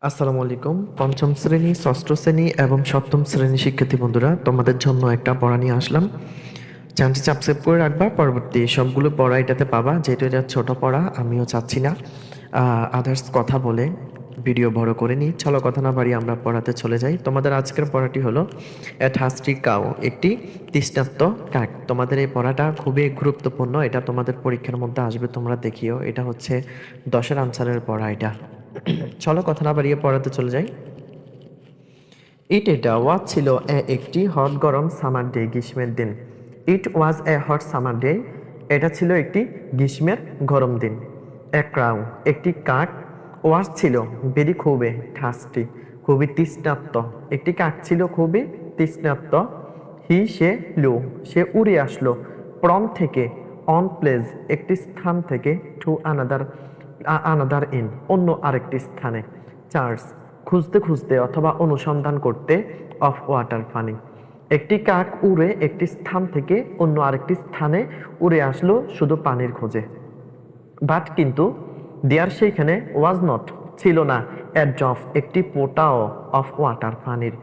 আসসালামু আলাইকুম। পঞ্চম শ্রেণী, ষষ্ঠ শ্রেণী এবং সপ্তম শ্রেণী শিক্ষার্থী বন্ধুরা, তোমাদের জন্য একটা পড়া নিয়ে আসলাম। চ্যানেলটি সাবস্ক্রাইব করে রাখবা, পরবর্তী সবগুলো পড়া এটাতে পাবা। যেহেতু এটা ছোট পড়া, আমিও চাচ্ছি না আদার্স কথা বলে ভিডিও বড় করে নিই। চলো কথা না বাড়িয়ে আমরা পড়াতে চলে যাই। তোমাদের আজকের পড়াটি হলো এ থার্স্টি কাউ, একটি তৃষ্ণার্ত কাক। তোমাদের এই পড়াটা খুবই গুরুত্বপূর্ণ, এটা তোমাদের পরীক্ষার মধ্যে আসবে, তোমরা দেখিও। এটা হচ্ছে 10-এর আনসারের পড়া এটা। চলো কথা না বাড়িয়ে পড়াতে চলে যাই। এটা ওয়াজ ছিল একটি হট গরম সামার ডে, গ্রীষ্মের দিন। ইট ওয়াজ এ হট সামার ডে, এটা ছিল একটি গ্রীষ্মের গরম দিন। এ ক্রাউ, একটি কাক। ওয়াজ ছিল ভেরি, খুবই, থার্স্টি, খুবই তৃষ্ণার্ত, একটি কাক ছিল খুবই তৃষ্ণার্ত। সে ফ্লু, সে উড়ে আসলো। ফ্রম থেকে, অন প্লেস, একটি স্থান থেকে, টু আনাদার, আনাদার ইন, অন্য আরেকটি স্থানে। চার্চ, খুঁজতে খুঁজতে অথবা অনুসন্ধান করতে, অফ ওয়াটার, পানি। একটি কাক উড়ে একটি স্থান থেকে অন্য আরেকটি স্থানে উড়ে আসলো শুধু পানির খোঁজে। বাট কিন্তু, দেয়ার সেইখানে, ওয়াজ নট, ছিল না, এ ড্রপ, একটি ফোঁটাও, অফ ওয়াটার, পানির,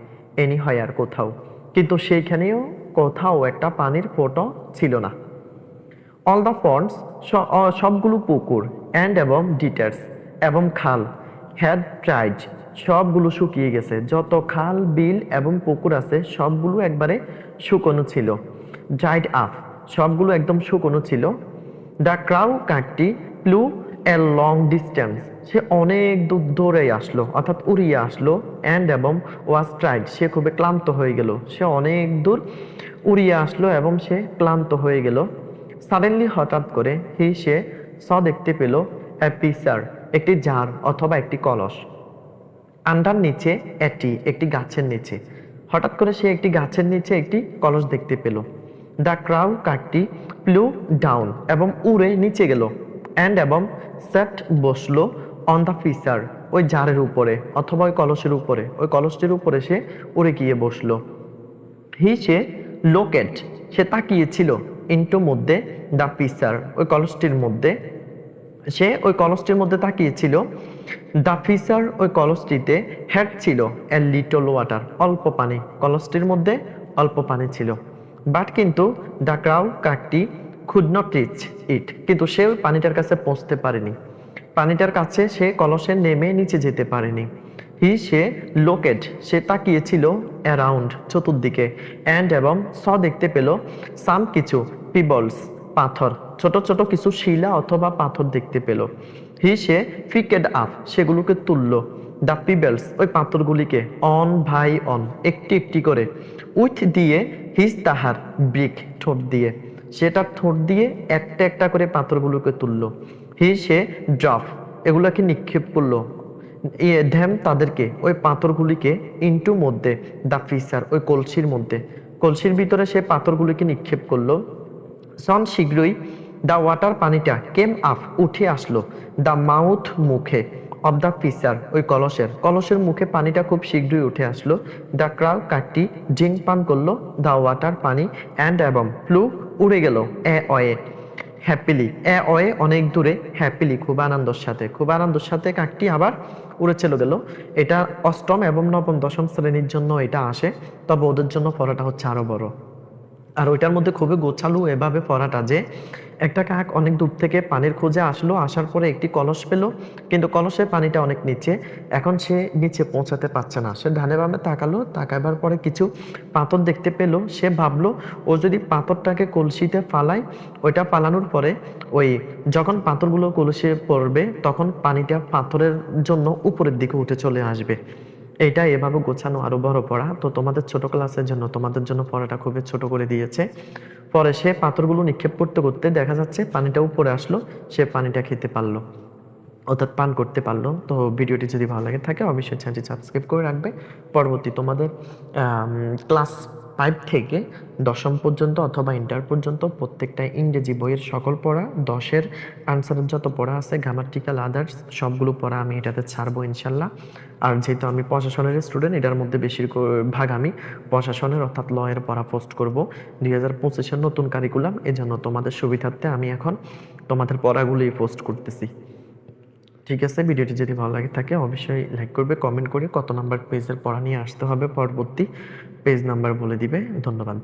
এনি হয় কোথাও, কিন্তু সেইখানেও কোথাও একটা পানির ফোঁটা ছিল না। অল দ্য পন্ডস, সবগুলো পুকুর, অ্যান্ড এবং ডিটার্স, এবং খাল, হ্যাড ড্রাইড, সবগুলো শুকিয়ে গেছে। যত খাল, বিল এবং পুকুর আছে সবগুলো একবারে শুকনো ছিল। ড্রাইড আপ, সবগুলো একদম শুকনো ছিল। দ্য ক্রাউ, কাকটি, ফ্লু এ লং ডিস্টেন্স, সে অনেক দূর ধরে আসলো, অর্থাৎ উড়িয়ে আসলো। অ্যান্ড এবং ওয়াজ ট্রাইড, সে খুবই ক্লান্ত হয়ে গেল, সে অনেক দূর উড়িয়ে আসলো এবং সে ক্লান্ত হয়ে গেল। সাডেনলি, হঠাৎ করে, সে দেখতে পেল এ পিসার, একটি জার অথবা একটি কলস। আন্ডার, নিচে, একটি গাছের নিচে। হঠাৎ করে সে একটি গাছের নিচে একটি কলস দেখতে পেল। দ্য ক্রাউ, কাকটি, ফ্লু ডাউন, এবং উড়ে নিচে গেল। অ্যান্ড এবং সেট, বসলো, অন দ্য ফিসার, ওই জারের উপরে অথবা ওই কলসের উপরে, ওই কলসটির উপরে সে উড়ে গিয়ে বসলো। সে লোকেট, সে তাকিয়েছিল, ইন্টু, মধ্যে, দ্য পিসার, ওই কলসটির মধ্যে। সে ওই কলসটির মধ্যে তাকিয়েছিল। দ্য ফিসার, ওই কলসটিতে, হ্যাড ছিল, এ লিটল ওয়াটার, অল্প পানি, কলসটির মধ্যে অল্প পানি ছিল। বাট কিন্তু, দ্য ক্রাউ, কাকটি, কুড নট রিচ ইট, কিন্তু সে ওই পানিটার কাছে পৌঁছতে পারেনি। পানিটার কাছে সে কলসে নেমে নিচে যেতে পারেনি। সে লোকেট, সে তাকিয়েছিল, অ্যারাউন্ড, চতুর্দিকে। অ্যান্ড এবং দেখতে পেল, সাম, কিছু, পিবলস, পাথর, ছোট ছোট কিছু শিলা অথবা পাথর দেখতে পেল। সে পিকেড আপ, সেগুলোকে তুলল। দ্য পিবেলস, ওই পাথরগুলিকে, অন ভাই অন, একটি একটি করে। উইথ, দিয়ে, তাহার, ব্রিক, ঠোঁট দিয়ে, সেটা ঠোঁট দিয়ে একটা একটা করে পাথরগুলোকে তুলল। সে ড্রপ, এগুলাকে নিক্ষেপ করলো। ধ্যাম, তাদেরকে, ওই পাথরগুলিকে, ইন্টু, মধ্যে, দ্য ফিসার, ওই কলসির মধ্যে, কলসির ভিতরে সে পাথরগুলিকে নিক্ষেপ করলো। সন, শীঘ্রই, দ্য ওয়াটার, পানিটা, কেম আপ, উঠে আসলো। দ্য মাউথ, মুখে, অব দ্য ফিসার, ওই কলসের মুখে পানিটা খুব শীঘ্রই উঠে আসলো। দ্য ক্রাউ, কাকটি, ড্রিঙ্ক, পান করলো, দ্য ওয়াটার, পানি। অ্যান্ড এবং ফ্লু, উড়ে গেল, এ অয়ে, হ্যাপিলি, এ অয়ে, অনেক দূরে, হ্যাপিলি, খুব আনন্দের সাথে, খুব আনন্দের সাথে কাকটি আবার উড়ে চলে গেল। এটা অষ্টম এবং নবম দশম শ্রেণীর জন্য এটা আসে, তবে ওদের জন্য পড়াটা হচ্ছে আরো বড়। আর ওইটার মধ্যে খুবই গোছালো এভাবে পড়াটা যে, একটা কাক অনেক দূর থেকে পানির খোঁজে আসলো, আসার পরে একটি কলস পেল, কিন্তু কলসের পানিটা অনেক নিচে। এখন সে নিচে পৌঁছাতে পারছে না। সে ডানে বামে তাকালো, তাকাবার পরে কিছু পাথর দেখতে পেল। সে ভাবলো, ও যদি পাথরটাকে কলসিতে ফালায়, ওইটা ফালানোর পরে ওই যখন পাথরগুলো কলসিতে পড়বে তখন পানিটা পাথরের জন্য উপরের দিকে উঠে চলে আসবে। এটা এভাবে গোছানো আরো বড় পড়া। তো তোমাদের ছোট ক্লাসের জন্য, তোমাদের জন্য পড়াটা খুবই ছোট করে দিয়েছে। পরে সে পাথরগুলো নিক্ষেপ করতে করতে দেখা যাচ্ছে পানিটা উপরে আসলো, সে পানিটা খেতে পারলো, অর্থাৎ পান করতে পারলো। তো ভিডিওটি যদি ভালো লাগে থাকে অবশ্যই চ্যানেলটি সাবস্ক্রাইব করে রাখবে। পরবর্তী তোমাদের ক্লাস 5 থেকে দশম পর্যন্ত অথবা ইন্টার পর্যন্ত প্রত্যেকটা ইংরেজি বইয়ের সকল পড়া, 10-এর আনসারের যত পড়া আছে, গ্রামাটিক্যাল, আদার্স, সবগুলো পড়া আমি এটাতে ছাড়বো ইনশাল্লাহ। আর যেহেতু আমি প্রশাসনের স্টুডেন্ট, এটার মধ্যে বেশিরভাগ আমি প্রশাসনের অর্থাৎ ল এর পড়া পোস্ট করব। 2025-এর নতুন কারিকুলাম, এজন্য তোমাদের সুবিধার্থে আমি এখন তোমাদের পড়াগুলোই পোস্ট করতেছি। ঠিক আছে, ভিডিওটি যদি ভালো লাগে থাকে অবশ্যই লাইক করবে, কমেন্ট করে কত নাম্বার পেজের পড়া নিয়ে আসতে হবে পরবর্তী পেজ নাম্বার বলে দিবে। ধন্যবাদ।